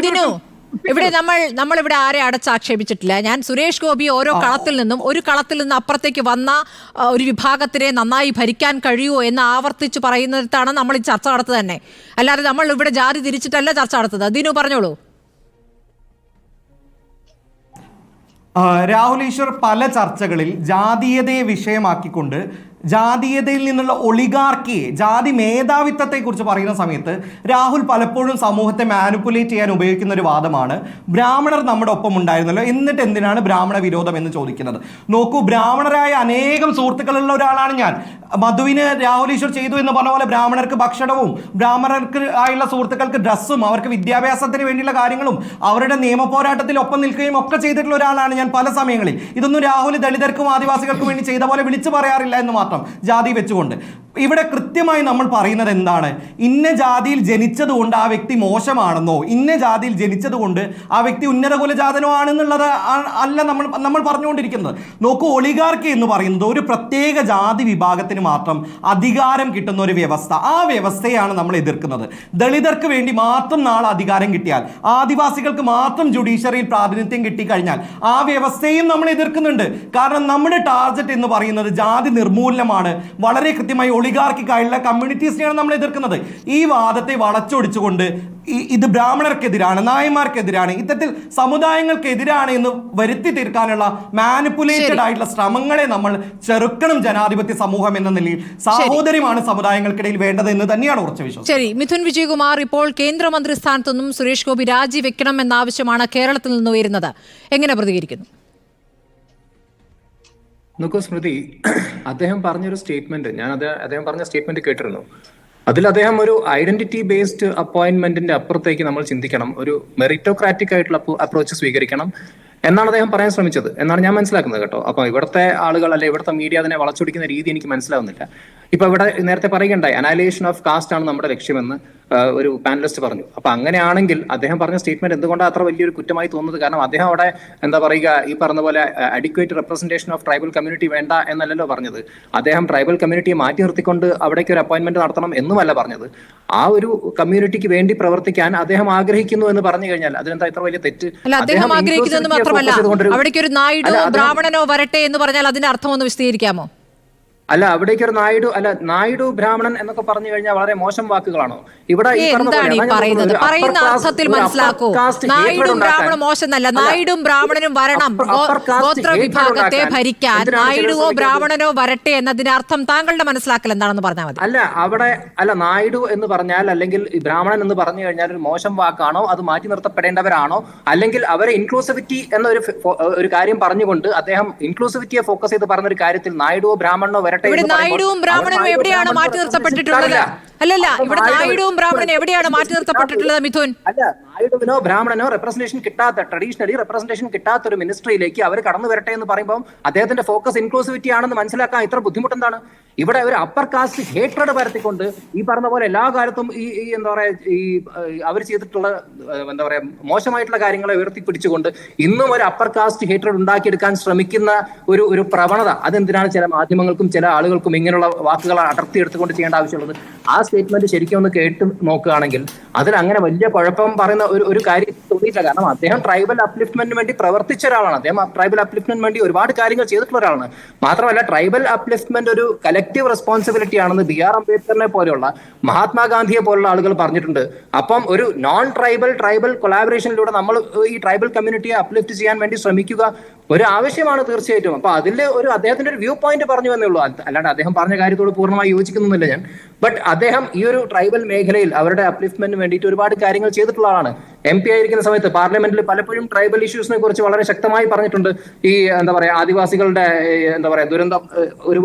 ദിനു, ഇവിടെ നമ്മളിവിടെ ആരെ അടച്ചാക്ഷേപിച്ചിട്ടില്ല. ഞാൻ സുരേഷ് ഗോപി ഒരു കളത്തിൽ നിന്ന് അപ്പുറത്തേക്ക് വന്ന ഒരു വിഭാഗത്തിനെ നന്നായി ഭരിക്കാൻ കഴിയുമോ എന്ന് ആവർത്തിച്ച് പറയുന്നിടത്താണ് നമ്മൾ ഈ ചർച്ച നടത്തുന്നത് തന്നെ. അല്ലാതെ നമ്മൾ ഇവിടെ ജാതി തിരിച്ചിട്ടല്ല ചർച്ച നടത്തുന്നത്. ദിനു പറഞ്ഞോളൂ. രാഹുൽ ഈശ്വർ പല ചർച്ചകളിൽ ജാതീയതയെ വിഷയമാക്കിക്കൊണ്ട് ജാതീയതയിൽ നിന്നുള്ള ഒളിഗാർക്കിയെ, ജാതി മേധാവിത്വത്തെക്കുറിച്ച് പറയുന്ന സമയത്ത് രാഹുൽ പലപ്പോഴും സമൂഹത്തെ മാനിപ്പുലേറ്റ് ചെയ്യാൻ ഉപയോഗിക്കുന്ന ഒരു വാദമാണ് ബ്രാഹ്മണർ നമ്മുടെ ഒപ്പം ഉണ്ടായിരുന്നല്ലോ, എന്നിട്ട് എന്തിനാണ് ബ്രാഹ്മണ വിരോധം എന്ന് ചോദിക്കുന്നത്. നോക്കൂ, ബ്രാഹ്മണരായ അനേകം സുഹൃത്തുക്കളുള്ള ഒരാളാണ് ഞാൻ. മധുവിന് രാഹുൽ ഈശ്വർ ചെയ്തു എന്ന് പറഞ്ഞ പോലെ ബ്രാഹ്മണർക്ക് ഭക്ഷണവും ബ്രാഹ്മണർക്ക് ആയുള്ള സുഹൃത്തുക്കൾക്ക് ഡ്രസ്സും അവർക്ക് വിദ്യാഭ്യാസത്തിന് വേണ്ടിയുള്ള കാര്യങ്ങളും അവരുടെ നിയമ പോരാട്ടത്തിൽ ഒപ്പം നിൽക്കുകയും ഒക്കെ ചെയ്തിട്ടുള്ള ഒരാളാണ് ഞാൻ പല സമയങ്ങളിൽ. ഇതൊന്നും രാഹുൽ ദളിതർക്കും ആദിവാസികൾക്കും വേണ്ടി ചെയ്ത പോലെ വിളിച്ചു പറയാറില്ല എന്ന് മാത്രം, ജാതി വെച്ചുകൊണ്ട്. ഇവിടെ കൃത്യമായി നമ്മൾ പറയുന്നത് എന്താണ്? ഇന്ന ജാതിയിൽ ജനിച്ചത് കൊണ്ട് ആ വ്യക്തി മോശമാണെന്നോ, ഇന്ന ജാതിയിൽ ജനിച്ചത് കൊണ്ട് ആ വ്യക്തി ഉന്നത കുലജാതനോ ആണെന്നുള്ളത് അല്ല നമ്മൾ പറഞ്ഞുകൊണ്ടിരിക്കുന്നത്. നോക്കൂ, ഒളിഗാർക്കി എന്ന് പറയുന്നത് ഒരു പ്രത്യേക ജാതി വിഭാഗത്തിന് മാത്രം അധികാരം കിട്ടുന്ന ഒരു വ്യവസ്ഥ. ആ വ്യവസ്ഥയാണ് നമ്മൾ എതിർക്കുന്നത്. ദളിതർക്ക് വേണ്ടി മാത്രം നാളെ അധികാരം കിട്ടിയാൽ, ആദിവാസികൾക്ക് മാത്രം ജുഡീഷ്യറിയിൽ പ്രാതിനിധ്യം കിട്ടിക്കഴിഞ്ഞാൽ ആ വ്യവസ്ഥയും നമ്മൾ എതിർക്കുന്നുണ്ട്. കാരണം നമ്മുടെ ടാർഗറ്റ് എന്ന് പറയുന്നത് ജാതി നിർമൂലനമാണ്. വളരെ കൃത്യമായി ഒളിഗാർക്കിക്കായുള്ള കമ്മ്യൂണിറ്റീസിനെയാണ് നമ്മൾ എതിർക്കുന്നത്. ഈ വാദത്തെ വളച്ചൊടിച്ചുകൊണ്ട് ഇത് ബ്രാഹ്മണർക്കെതിരാണ്, നായന്മാർക്കെതിരാണ്, ഇത്തരത്തിൽ സമുദായങ്ങൾക്കെതിരാണ് എന്ന് വരുത്തി തീർക്കാനുള്ള മാനിപ്പുലേറ്റഡ് ആയിട്ടുള്ള ശ്രമങ്ങളെ നമ്മൾ ചെറുക്കണം. ജനാധിപത്യ സമൂഹം എന്ന നിലയിൽ സാഹോദര്യമാണ് സമുദായങ്ങൾക്കിടയിൽ വേണ്ടത് എന്ന് തന്നെയാണ് ഉറച്ച വിശ്വാസം. ശരി, മിഥുൻ വിജയകുമാർ, ഇപ്പോൾ കേന്ദ്രമന്ത്രി സ്ഥാനത്തു നിന്നും സുരേഷ് ഗോപി രാജിവെക്കണം എന്ന ആവശ്യമാണ് കേരളത്തിൽ നിന്ന് ഉയരുന്നത്. എങ്ങനെ പ്രതികരിക്കുന്നു? നോക്കൂ സ്മൃതി, അദ്ദേഹം പറഞ്ഞൊരു സ്റ്റേറ്റ്മെന്റ്, അദ്ദേഹം പറഞ്ഞ സ്റ്റേറ്റ്മെന്റ് കേട്ടിരുന്നു. അതിൽ അദ്ദേഹം ഒരു ഐഡന്റിറ്റി ബേസ്ഡ് അപ്പോയിന്റ്മെന്റിന്റെ അപ്പുറത്തേക്ക് നമ്മൾ ചിന്തിക്കണം, ഒരു മെറിറ്റോക്രാറ്റിക് ആയിട്ടുള്ള അപ്രോച്ച് സ്വീകരിക്കണം എന്നാണ് അദ്ദേഹം പറയാൻ ശ്രമിച്ചത് എന്നാണ് ഞാൻ മനസ്സിലാക്കുന്നത് കേട്ടോ. അപ്പൊ ഇവിടുത്തെ ആളുകൾ അല്ലെ ഇവിടുത്തെ മീഡിയ അതിനെ വളച്ചൊടിക്കുന്ന രീതി എനിക്ക് മനസ്സിലാവുന്നില്ല. ഇപ്പൊ ഇവിടെ നേരത്തെ പറയുകയുണ്ടായി, അനലൈസേഷൻ ഓഫ് കാസ്റ്റ് ആണ് നമ്മുടെ ലക്ഷ്യമെന്ന് ഒരു പാനലിസ്റ്റ് പറഞ്ഞു. അപ്പൊ അങ്ങനെയാണെങ്കിൽ അദ്ദേഹം പറഞ്ഞ സ്റ്റേറ്റ്മെന്റ് എന്തുകൊണ്ടാണ് അത്ര വലിയൊരു കുറ്റമായി തോന്നുന്നത്? കാരണം അദ്ദേഹം അവിടെ എന്താ പറയുക, ഈ പറഞ്ഞ പോലെ adequate representation of tribal community വേണ്ട എന്നല്ലല്ലോ പറഞ്ഞത്. അദ്ദേഹം ട്രൈബൽ കമ്മ്യൂണിറ്റിയെ മാറ്റി നിർത്തിക്കൊണ്ട് അവിടേക്ക് ഒരു അപ്പോയിന്റ്മെന്റ് നടത്തണം എന്നുമല്ല പറഞ്ഞത്. ആ ഒരു കമ്മ്യൂണിറ്റിക്ക് വേണ്ടി പ്രവർത്തിക്കാൻ അദ്ദേഹം ആഗ്രഹിക്കുന്നു എന്ന് പറഞ്ഞു കഴിഞ്ഞാൽ അതിനെന്താ ഇത്ര വലിയ തെറ്റ്? അദ്ദേഹം ആഗ്രഹിക്കുന്നത് മാത്രമല്ല, അവിടേക്ക് ഒരു നായിഡോ ബ്രാഹ്മണനോ വരട്ടെ എന്ന് പറഞ്ഞാൽ അതിന്റെ അർത്ഥം ഒന്ന് വിശദീകരിക്കാമോ? അല്ല, അവിടേക്ക് ഒരു നായിഡു ബ്രാഹ്മണൻ എന്നൊക്കെ പറഞ്ഞു കഴിഞ്ഞാൽ വളരെ മോശം വാക്കുകളാണോ? ഇവിടെ പറയുന്ന അർത്ഥത്തിൽ മനസ്സിലാക്കൂ. നായിഡും ബ്രാഹ്മണും മോശമെന്നല്ല, നായിഡും ബ്രാഹ്മണനും വരണം, ഗോത്ര വിഭാഗത്തെ ഭരിക്കാൻ നായിഡുവോ ബ്രാഹ്മണനോ വരട്ടെ എന്നതിന്റെ അർത്ഥം താങ്കളുടെ മനസ്സിലാക്കൽ എന്താണെന്ന് പറഞ്ഞാൽ മതി. അല്ല നായിഡു എന്ന് പറഞ്ഞാൽ അല്ലെങ്കിൽ ബ്രാഹ്മണൻ എന്ന് പറഞ്ഞു കഴിഞ്ഞാൽ ഒരു മോശം വാക്കാണോ? അത് മാറ്റി നിർത്തപ്പെടേണ്ടവരാണോ? അല്ലെങ്കിൽ അവരെ ഇൻക്ലൂസിവിറ്റി എന്നൊരു കാര്യം പറഞ്ഞുകൊണ്ട് അദ്ദേഹം ഇൻക്ലൂസിവിറ്റിയെ ഫോക്കസ് ചെയ്ത് പറഞ്ഞൊരു കാര്യത്തിൽ നായിഡുവോ ബ്രാഹ്മണനോ വരട്ടെ, ഇവിടെ നായിഡുവും ബ്രാഹ്മണനും എവിടെയാണ് മാറ്റി നിർത്തപ്പെട്ടിട്ടുള്ളത്? അല്ലല്ല, ഇവിടെ നായിഡുവും ബ്രാഹ്മണനും എവിടെയാണ് മാറ്റി നിർത്തപ്പെട്ടിട്ടുള്ളത് മിഥുൻ? അല്ല, നായിഡുവിനോ ബ്രാഹ്മണനോ റെപ്രസെന്റേഷൻ കിട്ടാത്ത, ട്രഡീഷണലി റെപ്രസെന്റേഷൻ കിട്ടാത്ത ഒരു മിനിസ്ട്രിയിലേക്ക് അവർ കടന്നു വരട്ടെ എന്ന് പറയുമ്പോൾ അദ്ദേഹത്തിന്റെ ഫോക്കസ് ഇൻക്ലൂസിവിറ്റി ആണെന്ന് മനസ്സിലാക്കാൻ ഇത്ര ബുദ്ധിമുട്ടെന്താണ്? ഇവിടെ ഒരു അപ്പർ കാസ്റ്റ് ഹേട്രഡ് പരത്തിക്കൊണ്ട് ഈ പറഞ്ഞ പോലെ എല്ലാ കാലത്തും ഈ എന്താ പറയാ, ഈ അവർ ചെയ്തിട്ടുള്ള എന്താ പറയാ മോശമായിട്ടുള്ള കാര്യങ്ങളെ ഉയർത്തിപ്പിടിച്ചുകൊണ്ട് ഇന്നും ഒരു അപ്പർ കാസ്റ്റ് ഹേട്രഡ് ഉണ്ടാക്കിയെടുക്കാൻ ശ്രമിക്കുന്ന ഒരു പ്രവണത, അതെന്തിനാണ് ചില മാധ്യമങ്ങൾക്കും ചില ആളുകൾക്കും ഇങ്ങനെയുള്ള വാക്കുകൾ അടർത്തിയെടുത്തുകൊണ്ട് ചെയ്യേണ്ട ആവശ്യമുള്ളത്? ആ സ്റ്റേറ്റ്മെന്റ് ശരിക്കും ഒന്ന് കേട്ട് നോക്കുകയാണെങ്കിൽ അതിൽ അങ്ങനെ വലിയ കുഴപ്പം പറയുന്ന ഒരു കാര്യം തോന്നിയിട്ടില്ല. കാരണം അദ്ദേഹം ട്രൈബൽ അപ്ലിഫ്റ്റ്മെന്റിന് വേണ്ടി പ്രവർത്തിച്ച ഒരാളാണ്. അദ്ദേഹം ട്രൈബൽ അപ്ലിഫ്റ്റ്മെന്റ് വേണ്ടി ഒരുപാട് കാര്യങ്ങൾ ചെയ്തിട്ടുള്ള ഒരാളാണ്. മാത്രമല്ല ട്രൈബൽ അപ്ലിഫ്റ്റ്മെന്റ് ഒരു കലക്റ്റീവ് റെസ്പോൺസിബിലിറ്റി ആണെന്ന് B.R. അംബേദ്കറിനെ പോലെയുള്ള മഹാത്മാഗാന്ധിയെ പോലുള്ള ആളുകൾ പറഞ്ഞിട്ടുണ്ട്. അപ്പം ഒരു നോൺ ട്രൈബൽ കൊളാബറേഷനിലൂടെ നമ്മൾ ഈ ട്രൈബൽ കമ്മ്യൂണിറ്റിയെ അപ്ലിഫ്റ്റ് ചെയ്യാൻ വേണ്ടി ശ്രമിക്കുക ഒരു ആവശ്യമാണ് തീർച്ചയായിട്ടും. അപ്പൊ അതിൽ അദ്ദേഹത്തിന്റെ ഒരു വ്യൂ പോയിന്റ് പറഞ്ഞു എന്നേ ഉള്ളൂ. അല്ലാണ്ട് അദ്ദേഹം പറഞ്ഞ കാര്യത്തോട് പൂർണ്ണമായി യോജിക്കുന്നില്ല ഞാൻ. ബട്ട് അദ്ദേഹം ഈ ഒരു ട്രൈബൽ മേഖലയിൽ അവരുടെ അപ്ലിഫ്റ്റ്മെന്റിന് വേണ്ടിയിട്ട് ഒരുപാട് കാര്യങ്ങൾ ചെയ്തിട്ടുള്ള ആളാണ്. MP ആയിരിക്കുന്ന സമയത്ത് പാർലമെന്റിൽ പലപ്പോഴും ട്രൈബൽ ഇഷ്യൂസിനെ കുറിച്ച് വളരെ ശക്തമായി പറഞ്ഞിട്ടുണ്ട്. ഈ എന്താ പറയാ ആദിവാസികളുടെ എന്താ പറയാ ദുരന്തം,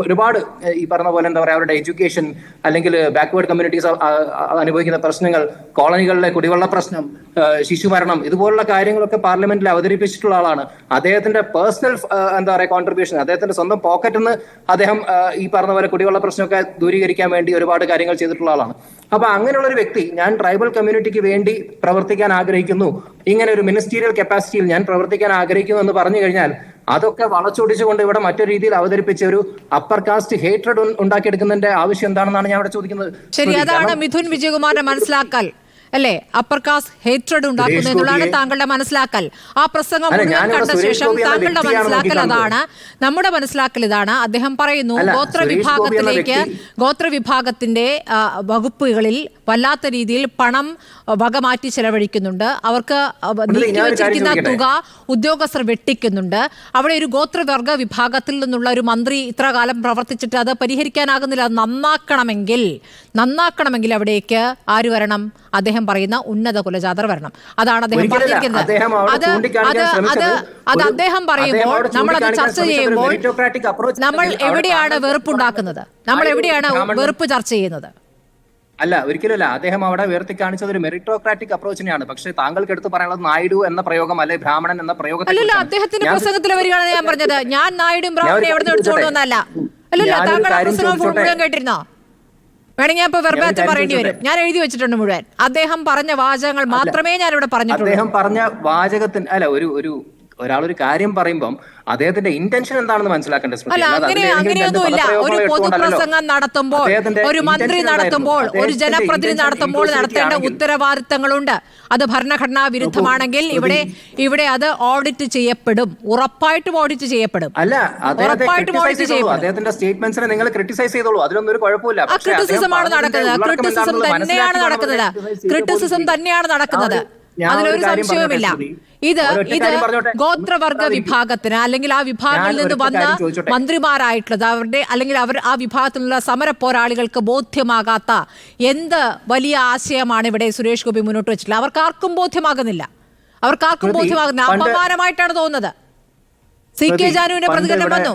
ഒരുപാട് ഈ പറഞ്ഞ പോലെ എന്താ പറയാ അവരുടെ എഡ്യൂക്കേഷൻ അല്ലെങ്കിൽ ബാക്ക്വേർഡ് കമ്മ്യൂണിറ്റീസ് അനുഭവിക്കുന്ന പ്രശ്നങ്ങൾ, കോളനികളിലെ കുടിവെള്ള പ്രശ്നം, ശിശുമരണം, ഇതുപോലുള്ള കാര്യങ്ങളൊക്കെ പാർലമെന്റിൽ അവതരിപ്പിച്ചിട്ടുള്ള ആളാണ്. അദ്ദേഹത്തിന്റെ പേഴ്സണൽ എന്താ പറയാ കോൺട്രിബ്യൂഷൻ, അദ്ദേഹത്തിന്റെ സ്വന്തം പോക്കറ്റിൽ നിന്ന് അദ്ദേഹം ഈ പറഞ്ഞ പോലെ കുടിവെള്ള പ്രശ്നമൊക്കെ ദൂരീകരിക്കാൻ വേണ്ടി ഒരുപാട് കാര്യങ്ങൾ ചെയ്തിട്ടുള്ള ആളാണ്. അപ്പൊ അങ്ങനെയുള്ള ഒരു വ്യക്തി ഞാൻ ട്രൈബൽ കമ്മ്യൂണിറ്റിക്ക് വേണ്ടി പ്രവർത്തിക്കാൻ ആഗ്രഹിക്കുന്നു, ഇങ്ങനെ ഒരു മിനിസ്റ്റീരിയൽ കപ്പാസിറ്റിയിൽ ഞാൻ പ്രവർത്തിക്കാൻ ആഗ്രഹിക്കുന്നു എന്ന് പറഞ്ഞു കഴിഞ്ഞാൽ അതൊക്കെ വളച്ചൊടിച്ചുകൊണ്ട് ഇവിടെ മറ്റൊരു രീതിയിൽ അവതരിപ്പിച്ച ഒരു അപ്പർ കാസ്റ്റ് ഹേറ്റ്രഡ് ഉണ്ടാക്കിയെടുക്കുന്നതിന്റെ ആവശ്യം എന്താണെന്നാണ് ഞാൻ ഇവിടെ ചോദിക്കുന്നത്. ശരി, അതാണ് മിഥുൻ വിജയകുമാറിന്റെ മനസ്സിലാക്കൽ. അല്ലേ അപ്പർ കാസ്റ്റ് ഹേറ്റ്രഡ് ഉണ്ടാക്കുന്നു എന്നുള്ളതാണ് താങ്കളുടെ മനസ്സിലാക്കൽ. ആ പ്രസംഗം മുഴുവൻ കണ്ട ശേഷം താങ്കളുടെ മനസ്സിലാക്കൽ അതാണ്. നമ്മുടെ മനസ്സിലാക്കൽ ഇതാണ്. അദ്ദേഹം പറയുന്നു ഗോത്രവിഭാഗത്തിന്റെ വകുപ്പുകളിൽ വല്ലാത്ത രീതിയിൽ പണം വകമാറ്റി ചെലവഴിക്കുന്നുണ്ട്. അവർക്ക് നീക്കിവച്ചിരിക്കുന്ന തുക ഉദ്യോഗസ്ഥർ വെട്ടിക്കുന്നുണ്ട്. അവിടെ ഒരു ഗോത്രവർഗ വിഭാഗത്തിൽ നിന്നുള്ള ഒരു മന്ത്രി ഇത്ര കാലം പ്രവർത്തിച്ചിട്ട് അത് പരിഹരിക്കാനാകുന്നില്ല. നന്നാക്കണമെങ്കിൽ അവിടേക്ക് ആര് വരണം? അദ്ദേഹം പറയുന്ന ഉന്നത കുലജാതർ വരണം. അതാണ് അദ്ദേഹം പറഞ്ഞിരിക്കുന്നത്. അത് അദ്ദേഹം പറയുമ്പോൾ നമ്മളത് ചർച്ച ചെയ്യുമ്പോൾ നമ്മൾ എവിടെയാണ് വെറുപ്പുണ്ടാക്കുന്നത്? നമ്മൾ എവിടെയാണ് വെറുപ്പ് ചർച്ച ചെയ്യുന്നത്? അല്ല, ഒരിക്കലുമല്ല. അദ്ദേഹം അവിടെ ഉയർത്തി കാണിച്ചത് ഒരു മെറിറ്റോക്രാറ്റിക് അപ്രോച്ചിനെയാണ്. പക്ഷേ താങ്കൾക്ക് എടുത്ത് പറയാനുള്ളത് നായിഡു എന്ന പ്രയോഗം അല്ലെ ബ്രാഹ്മണൻ എന്ന പ്രയോഗം അല്ലല്ല. അദ്ദേഹത്തിന്റെ പ്രസംഗത്തിലെ വരികയാണ് ഞാൻ പറഞ്ഞത്. ഞാൻ നായിഡും ബ്രാഹ്മണനെ എവിടെ നിന്ന് എടുത്തുകൊണ്ടുവന്നല്ല. അല്ലല്ല, താങ്കൾ ആ പ്രസംഗം മുഴുവൻ കേട്ടിരുന്നോ? വേണമെങ്കിൽ ഞാൻ ഇപ്പൊ വെറുതെ പറയേണ്ടി വരും. ഞാൻ എഴുതി വെച്ചിട്ടുണ്ട് മുഴുവൻ. അദ്ദേഹം പറഞ്ഞ വാചകങ്ങൾ മാത്രമേ ഞാൻ ഇവിടെ പറഞ്ഞിട്ടുള്ളൂ. അദ്ദേഹം പറഞ്ഞ വാചകത്തിന് അല്ല, ഒരാളൊരു കാര്യം പറയുമ്പം അദ്ദേഹത്തിന്റെ ഇന്റൻഷൻ എന്താണെന്ന് മനസ്സിലാക്കേണ്ട. അല്ല, അങ്ങനെയൊന്നുമില്ല. ഒരു പൊതുപ്രസംഗം നടത്തുമ്പോൾ, ഒരു മന്ത്രി നടത്തുമ്പോൾ, ഒരു ജനപ്രതിനിധി നടത്തുമ്പോൾ നടത്തേണ്ട ഉത്തരവാദിത്തങ്ങളുണ്ട്. അത് ഭരണഘടനാ വിരുദ്ധമാണെങ്കിൽ ഇവിടെ അത് ഓഡിറ്റ് ചെയ്യപ്പെടും. ഉറപ്പായിട്ടും ഓഡിറ്റ് ചെയ്യപ്പെടും. അല്ല, ഉറപ്പായിട്ടും ഓഡിറ്റ് ചെയ്യപ്പെടും. അദ്ദേഹത്തിന്റെ സ്റ്റേറ്റ്മെന്റ്സിനെ നിങ്ങൾ ക്രിട്ടിസൈസ് ചെയ്തോളൂ, അതിലൊന്നും ഒരു കുഴപ്പമില്ല. ക്രിറ്റിസിസമാണ് നടക്കുന്നത്. ക്രിറ്റിസിസം തന്നെയാണ് നടക്കുന്നത്. അതിലൊരു സംശയവുമില്ല. ഇത് ഗോത്രവർഗ വിഭാഗത്തിന് അല്ലെങ്കിൽ ആ വിഭാഗത്തിൽ നിന്ന് വന്ന മന്ത്രിമാരായിട്ടുള്ളത് അവരുടെ അല്ലെങ്കിൽ ആ വിഭാഗത്തിലുള്ള സമര പോരാളികൾക്ക് ബോധ്യമാകാത്ത എന്ത് വലിയ ആശയമാണ് ഇവിടെ സുരേഷ് ഗോപി മുന്നോട്ട് വെച്ചിട്ടുള്ളത്? അവർക്കാർക്കും ബോധ്യമാകുന്നില്ല. അപമാനമായിട്ടാണ് തോന്നുന്നത്. CK ജാനുവിന്റെ പ്രതികരണം വന്നു,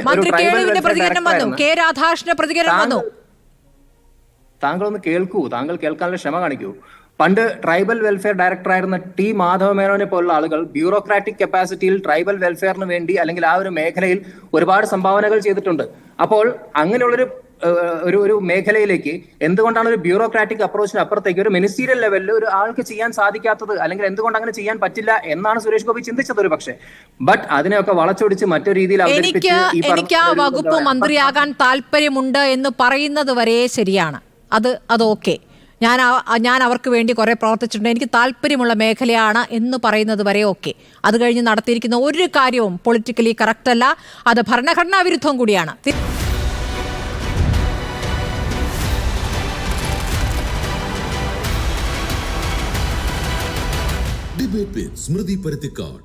മന്ത്രി കേളുവിന്റെ പ്രതികരണം വന്നു, K രാധാകൃഷ്ണന്റെ പ്രതികരണം വന്നു. താങ്കൾ ഒന്ന് കേൾക്കൂ, താങ്കൾ കേൾക്കാനുള്ള ക്ഷമ കാണിക്കൂ. പണ്ട് ട്രൈബൽ വെൽഫെയർ ഡയറക്ടർ ആയിരുന്ന ടി മാധവമേനോനെ പോലുള്ള ആളുകൾ ബ്യൂറോക്രാറ്റിക് കപ്പാസിറ്റിയിൽ ട്രൈബൽ വെൽഫെയറിന് വേണ്ടി അല്ലെങ്കിൽ ആ ഒരു മേഖലയിൽ ഒരുപാട് സംഭാവനകൾ ചെയ്തിട്ടുണ്ട്. അപ്പോൾ അങ്ങനെയുള്ളൊരു ഒരു മേഖലയിലേക്ക് എന്തുകൊണ്ടാണ് ഒരു ബ്യൂറോക്രാറ്റിക് അപ്രോച്ചിന് അപ്പുറത്തേക്ക് ഒരു മിനിസ്റ്റീരിയൽ ലെവലിൽ ഒരു ആൾക്ക് ചെയ്യാൻ സാധിക്കാത്തത്, അല്ലെങ്കിൽ എന്തുകൊണ്ട് അങ്ങനെ ചെയ്യാൻ പറ്റില്ല എന്നാണ് സുരേഷ് ഗോപി ചിന്തിച്ചത് ഒരു പക്ഷേ. ബട്ട് അതിനെയൊക്കെ വളച്ചൊടിച്ച് മറ്റൊരു രീതിയിൽ എനിക്ക് ആ വകുപ്പ് മന്ത്രിയാകാൻ താല്പര്യമുണ്ട് എന്ന് പറയുന്നത് വരെ ശരിയാണ്. അത് ഓക്കെ. ഞാൻ അവർക്ക് വേണ്ടി കുറെ പ്രവർത്തിച്ചിട്ടുണ്ട്, എനിക്ക് താല്പര്യമുള്ള മേഖലയാണ് എന്ന് പറയുന്നത് വരെ ഓക്കെ. അത് കഴിഞ്ഞ് നടത്തിയിരിക്കുന്ന ഒരു കാര്യവും പൊളിറ്റിക്കലി കറക്റ്റ് അല്ല. അത് ഭരണഘടനാ വിരുദ്ധവും കൂടിയാണ്. ഡിബേറ്റ് വിത്ത് സ്മൃതി പരുത്തിക്കാട്.